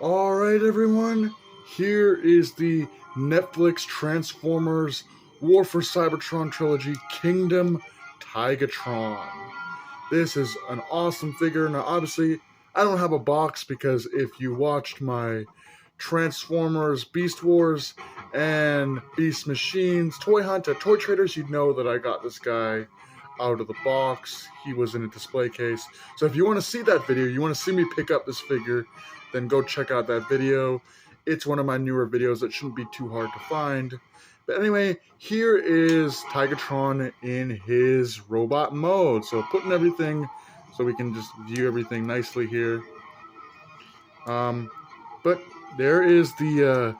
Alright everyone, here is the Netflix Transformers War for Cybertron trilogy Kingdom Tigertron. This is an awesome figure. Now obviously I don't have a box because if you watched my Transformers Beast Wars and Beast Machines Toy Hunt at Toy Traders, you'd know that I got this guy out of the box. He was in a display case. So if you want to see that video, you want to see me pick up this figure, then go check out that video. It's one of my newer videos that shouldn't be too hard to find. But anyway, here is Tigertron in his robot mode. So putting everything so we can just view everything nicely here. But there is the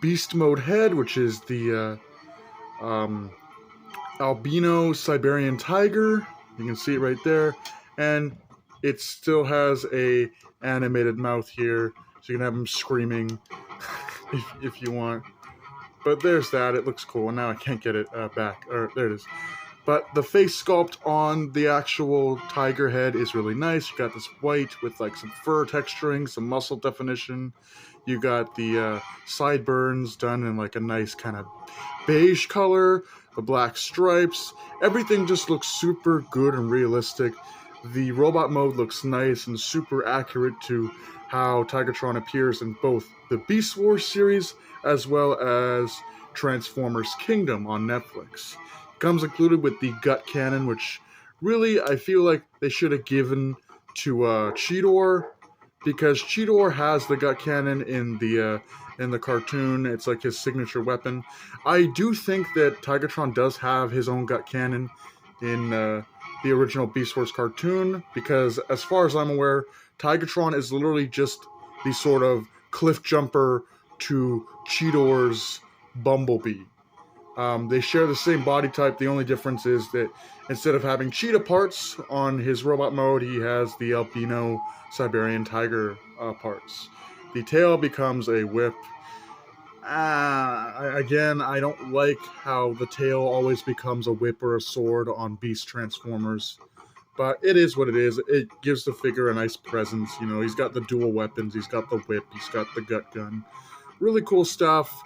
beast mode head, which is the albino Siberian tiger. You can see it right there. And it still has a animated mouth here, so you can have him screaming if you want. But there's that. It looks cool. And now I can't get it back. Or there it is. But the face sculpt on the actual tiger head is really nice. You got this white with like some fur texturing, some muscle definition. You got the sideburns done in like a nice kind of beige color, the black stripes. Everything just looks super good and realistic. The robot mode looks nice and super accurate to how Tigertron appears in both the Beast Wars series as well as Transformers Kingdom on Netflix. Comes included with the gut cannon, which really I feel like they should have given to Cheetor, because Cheetor has the gut cannon in the cartoon. It's like his signature weapon. I do think that Tigertron does have his own gut cannon in the original Beast Wars cartoon, because as far as I'm aware, Tigertron is literally just the sort of cliff jumper to Cheetor's Bumblebee. They share the same body type. The only difference is that instead of having cheetah parts on his robot mode, he has the albino Siberian tiger parts. The tail becomes a whip. Again, I don't like how the tail always becomes a whip or a sword on Beast Transformers. But it is what it is. It gives the figure a nice presence. You know, he's got the dual weapons. He's got the whip. He's got the gut gun. Really cool stuff.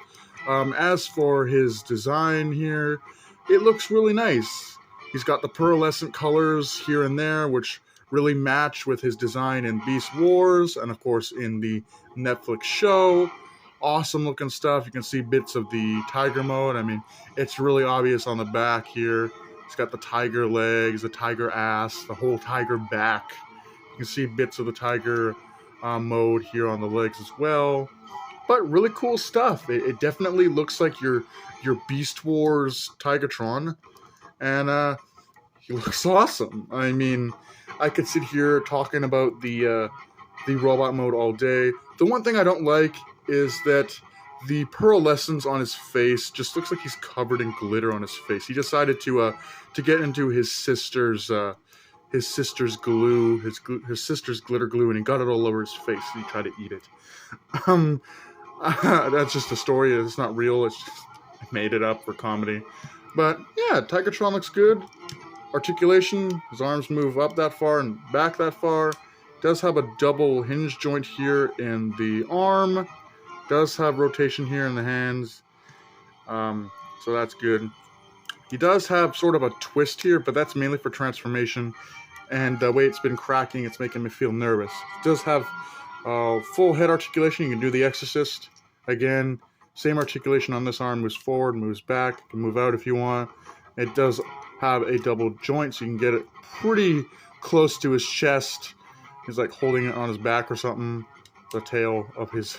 As for his design here, it looks really nice. He's got the pearlescent colors here and there, which really match with his design in Beast Wars and, of course, in the Netflix show. Awesome looking stuff. You can see bits of the tiger mode. I mean, it's really obvious on the back here. He's got the tiger legs, the tiger ass, the whole tiger back. You can see bits of the tiger mode here on the legs as well. But really cool stuff. It definitely looks like your Beast Wars Tigertron. And he looks awesome. I mean, I could sit here talking about the robot mode all day. The one thing I don't like is that the pearlescence on his face just looks like he's covered in glitter on his face. He decided to get into his sister's glue, his sister's glitter glue, and he got it all over his face. And he tried to eat it. That's just a story. It's not real. It's just I made it up for comedy. But yeah, Tigertron looks good. Articulation, his arms move up that far and back that far. Does have a double hinge joint here in the arm. Does have rotation here in the hands. So that's good. He does have sort of a twist here, but that's mainly for transformation. And the way it's been cracking, it's making me feel nervous. It does have full head articulation. You can do the Exorcist. Again, same articulation on this arm. Moves forward, moves back. You can move out if you want. It does have a double joint, so you can get it pretty close to his chest. He's like holding it on his back or something. The tail of his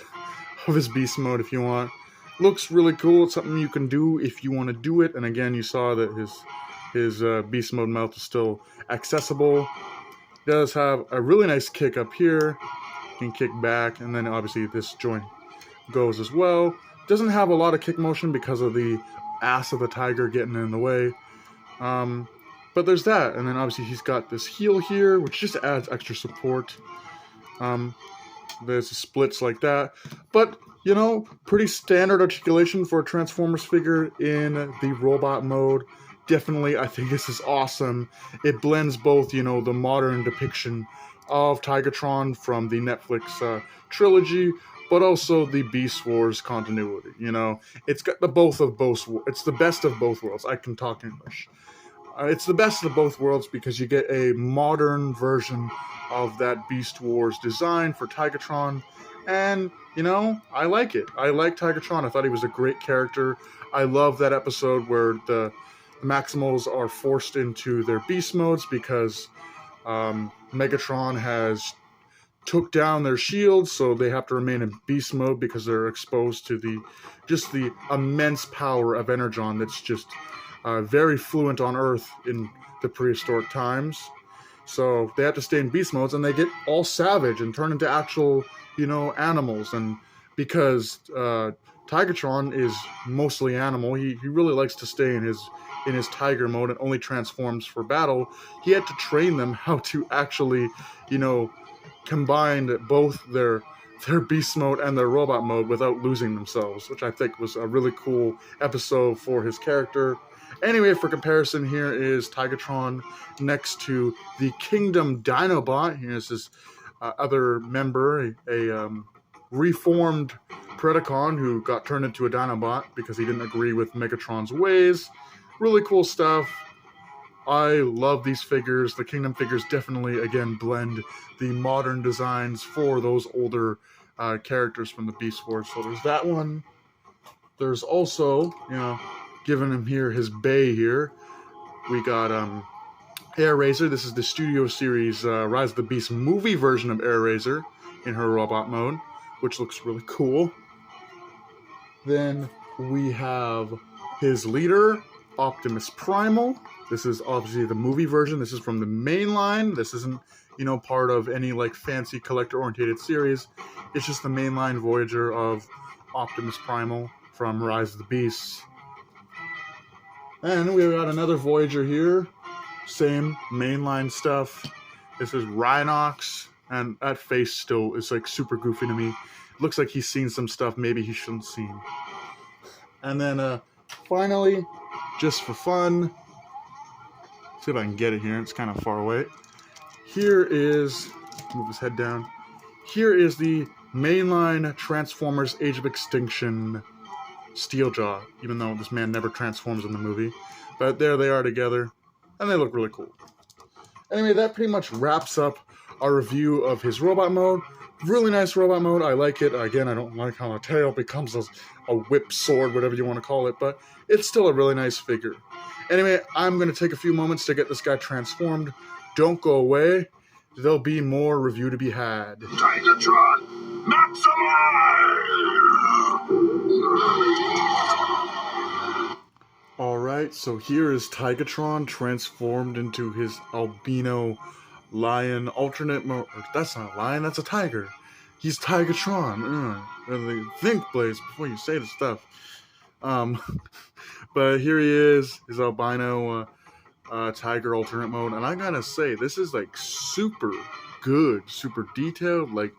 beast mode if you want. Looks really cool. It's something you can do if you want to do it. And again, you saw that his beast mode mouth is still accessible. Does have a really nice kick up here. You can kick back, and then obviously this joint goes as well. Doesn't have a lot of kick motion because of the ass of the tiger getting in the way. But there's that, and then obviously he's got this heel here, which just adds extra support. There's splits like that, but you know, pretty standard articulation for a Transformers figure in the robot mode. Definitely, I think this is awesome. It blends both, you know, the modern depiction of Tigertron from the Netflix trilogy, but also the Beast Wars continuity. You know, it's got the both of both. It's the best of both worlds. I can talk English. It's the best of both worlds because you get a modern version of that Beast Wars design for Tigertron, and you know, I like it. I like Tigertron. I thought he was a great character. I love that episode where the Maximals are forced into their beast modes because Megatron has took down their shields, so they have to remain in beast mode because they're exposed to the immense power of Energon that's just very fluent on Earth in the prehistoric times. So they have to stay in beast modes, and they get all savage and turn into actual, you know, animals. And because Tigertron is mostly animal, he really likes to stay in his tiger mode and only transforms for battle. He had to train them how to actually, you know, combine both their beast mode and their robot mode without losing themselves, which I think was a really cool episode for his character. Anyway, for comparison, here is Tigertron next to the Kingdom Dinobot. Here's this other member, a reformed Predacon who got turned into a Dinobot because he didn't agree with Megatron's ways. Really cool stuff. I love these figures. The Kingdom figures definitely, again, blend the modern designs for those older characters from the Beast Wars. So there's that one. There's also, you know, giving him here his bay here. We got Air Razor. This is the Studio Series Rise of the Beast movie version of Air Razor in her robot mode, which looks really cool. Then we have his leader, Optimus Primal. This is obviously the movie version. This is from the main line. This isn't, you know, part of any like fancy collector-oriented series. It's just the mainline Voyager of Optimus Primal from Rise of the Beasts. And we've got another Voyager here. Same mainline stuff. This is Rhinox, and that face still is like super goofy to me. It looks like he's seen some stuff maybe he shouldn't seen. And then finally, just for fun, see if I can get it here. It's kind of far away. Here is, move his head down. Here is the mainline Transformers Age of Extinction Steeljaw, even though this man never transforms in the movie. But there they are together, and they look really cool. Anyway, that pretty much wraps up our review of his robot mode. Really nice robot mode. I like it. Again, I don't like how the tail becomes a whip sword, whatever you want to call it, but it's still a really nice figure. Anyway, I'm going to take a few moments to get this guy transformed. Don't go away. There'll be more review to be had. Tigertron, maximal! Alright, so here is Tigertron transformed into his albino lion alternate mode. That's not a lion, that's a tiger. He's Tigertron. Really think, Blaze, before you say the stuff. But here he is, his albino tiger alternate mode, and I gotta say, this is like super good, super detailed, like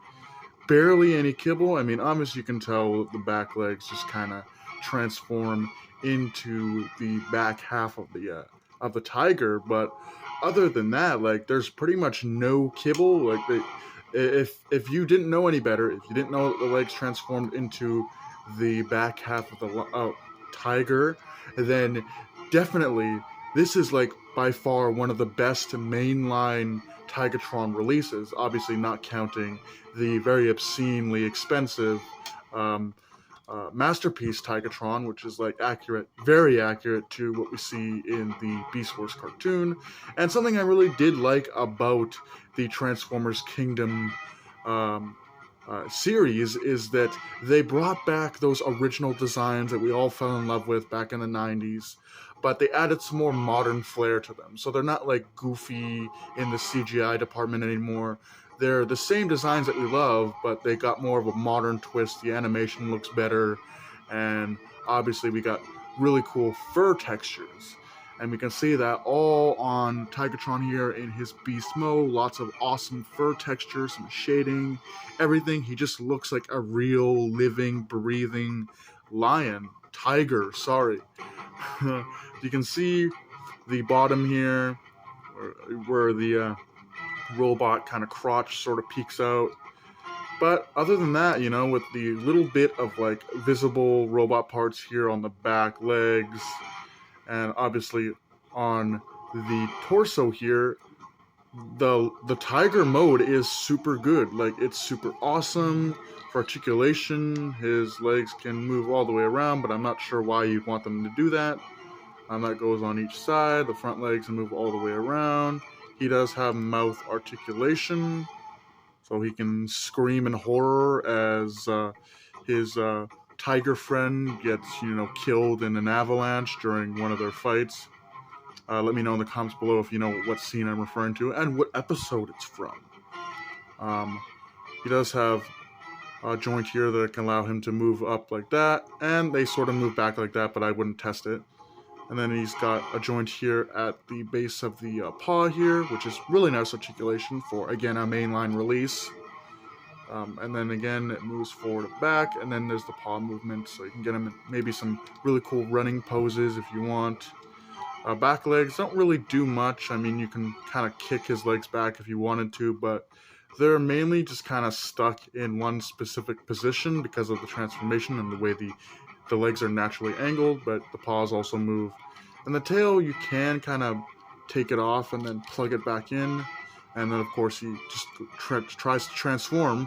barely any kibble. I mean, obviously you can tell the back legs just kind of transform into the back half of the tiger, but other than that, like, there's pretty much no kibble. Like, if you didn't know any better, if you didn't know that the legs transformed into the back half of the tiger, then definitely this is like by far one of the best mainline Tigertron releases. Obviously, not counting the very obscenely expensive Masterpiece Tigertron, which is like accurate, very accurate to what we see in the Beast Wars cartoon. And something I really did like about the Transformers Kingdom series is that they brought back those original designs that we all fell in love with back in the 90s, but they added some more modern flair to them. So they're not like goofy in the CGI department anymore. They're the same designs that we love, but they got more of a modern twist. The animation looks better, and obviously we got really cool fur textures. And we can see that all on Tigertron here in his beast mode. Lots of awesome fur textures, some shading, everything. He just looks like a real living, breathing lion. Tiger, sorry. You can see the bottom here where the robot kind of crotch sort of peeks out. But other than that, you know, with the little bit of like visible robot parts here on the back legs, and obviously on the torso here, the tiger mode is super good. Like, it's super awesome for articulation. His legs can move all the way around, but I'm not sure why you'd want them to do that. That goes on each side. The front legs move all the way around. He does have mouth articulation, so he can scream in horror as his tiger friend gets, you know, killed in an avalanche during one of their fights. Let me know in the comments below if you know what scene I'm referring to and what episode it's from. He does have a joint here that can allow him to move up like that, and they sort of move back like that, but I wouldn't test it. And then he's got a joint here at the base of the paw here, which is really nice articulation for, again, a mainline release. And then again, it moves forward and back, and then there's the paw movement, so you can get him in maybe some really cool running poses if you want. Back legs don't really do much. I mean, you can kind of kick his legs back if you wanted to, but they're mainly just kind of stuck in one specific position because of the transformation and the way the legs are naturally angled, but the paws also move. And the tail, you can kind of take it off and then plug it back in, and then of course he just tries to transform.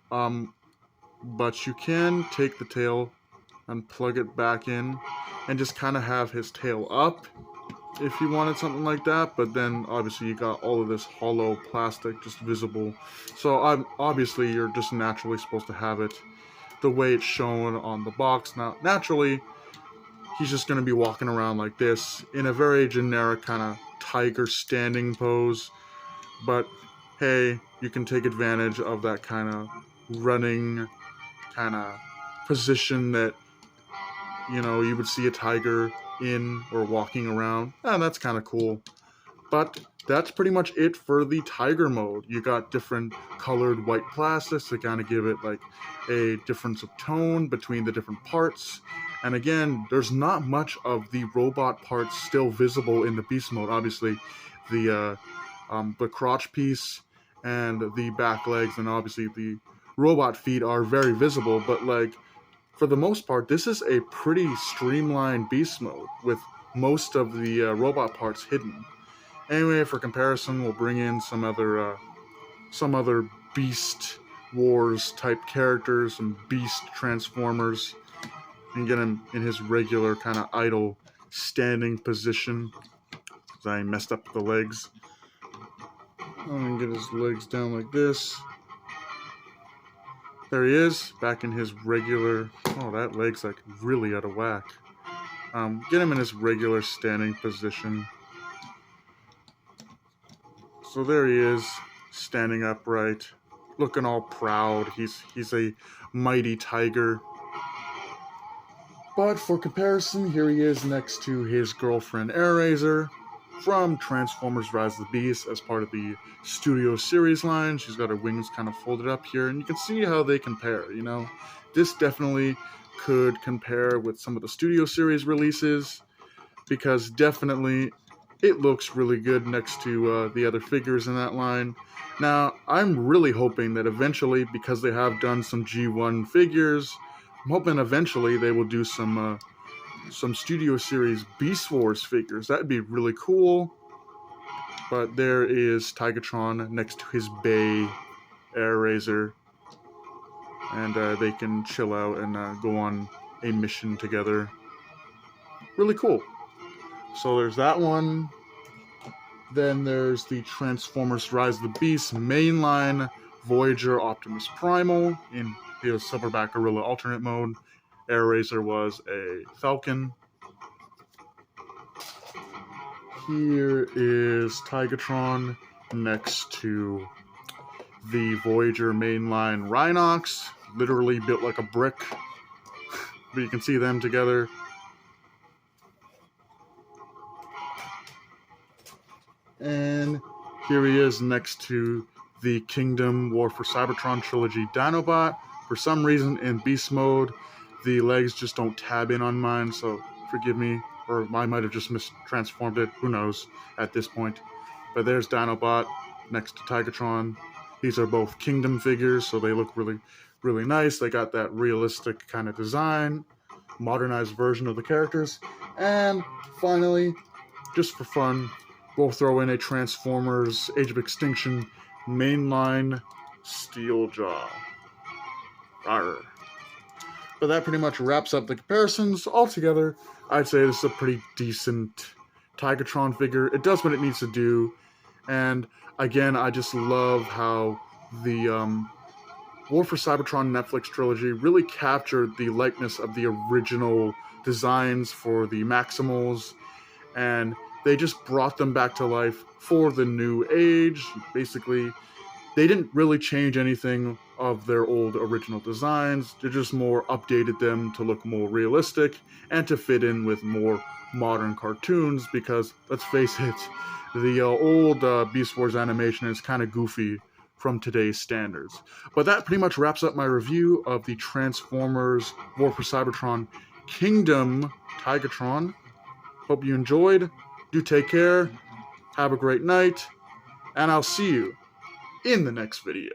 But you can take the tail and plug it back in and just kind of have his tail up if you wanted something like that, but then obviously you got all of this hollow plastic just visible, so obviously you're just naturally supposed to have it the way it's shown on the box. Now naturally he's just going to be walking around like this in a very generic kind of tiger standing pose, but hey, you can take advantage of that kind of running kind of position that, you know, you would see a tiger in or walking around, and that's kind of cool. But that's pretty much it for the tiger mode. You got different colored white plastics to kind of give it like a difference of tone between the different parts. And again, there's not much of the robot parts still visible in the beast mode. Obviously, the crotch piece and the back legs and obviously the robot feet are very visible, but like, for the most part, this is a pretty streamlined beast mode with most of the robot parts hidden. Anyway, for comparison, we'll bring in some other Beast Wars type characters, some Beast Transformers, and get him in his regular kind of idle standing position. Because I messed up the legs. I'm gonna get his legs down like this. There he is, back in his regular... Oh, that leg's like really out of whack. Get him in his regular standing position. So there he is, standing upright, looking all proud. He's a mighty tiger. But for comparison, here he is next to his girlfriend Airazor from Transformers Rise of the Beast as part of the Studio Series line. She's got her wings kind of folded up here, and you can see how they compare, you know. This definitely could compare with some of the Studio Series releases, because definitely it looks really good next to the other figures in that line. Now, I'm really hoping that eventually, because they have done some G1 figures, I'm hoping eventually they will do some Studio Series Beast Wars figures. That'd be really cool. But there is Tigertron next to his bae, Airazor. And they can chill out and go on a mission together. Really cool. So there's that one. Then there's the Transformers Rise of the Beast mainline Voyager Optimus Primal in his Silverback Gorilla alternate mode. Airazor was a Falcon. Here is Tigertron next to the Voyager mainline Rhinox, literally built like a brick. But you can see them together. And here he is next to the Kingdom War for Cybertron trilogy Dinobot. For some reason, in beast mode, the legs just don't tab in on mine, so forgive me, or I might have just mistransformed it. Who knows at this point. But there's Dinobot next to Tigertron. These are both Kingdom figures, so they look really, really nice. They got that realistic kind of design, modernized version of the characters. And finally, just for fun, we'll throw in a Transformers Age of Extinction mainline Steeljaw. Arr. But that pretty much wraps up the comparisons. Altogether, I'd say this is a pretty decent Tigertron figure. It does what it needs to do. And again, I just love how the War for Cybertron Netflix trilogy really captured the likeness of the original designs for the Maximals, and they just brought them back to life for the new age. Basically, they didn't really change anything of their old original designs. They just more updated them to look more realistic and to fit in with more modern cartoons, because let's face it, the old Beast Wars animation is kind of goofy from today's standards. But that pretty much wraps up my review of the Transformers War for Cybertron Kingdom Tigertron. Hope you enjoyed. Do take care. Have a great night. And I'll see you in the next video.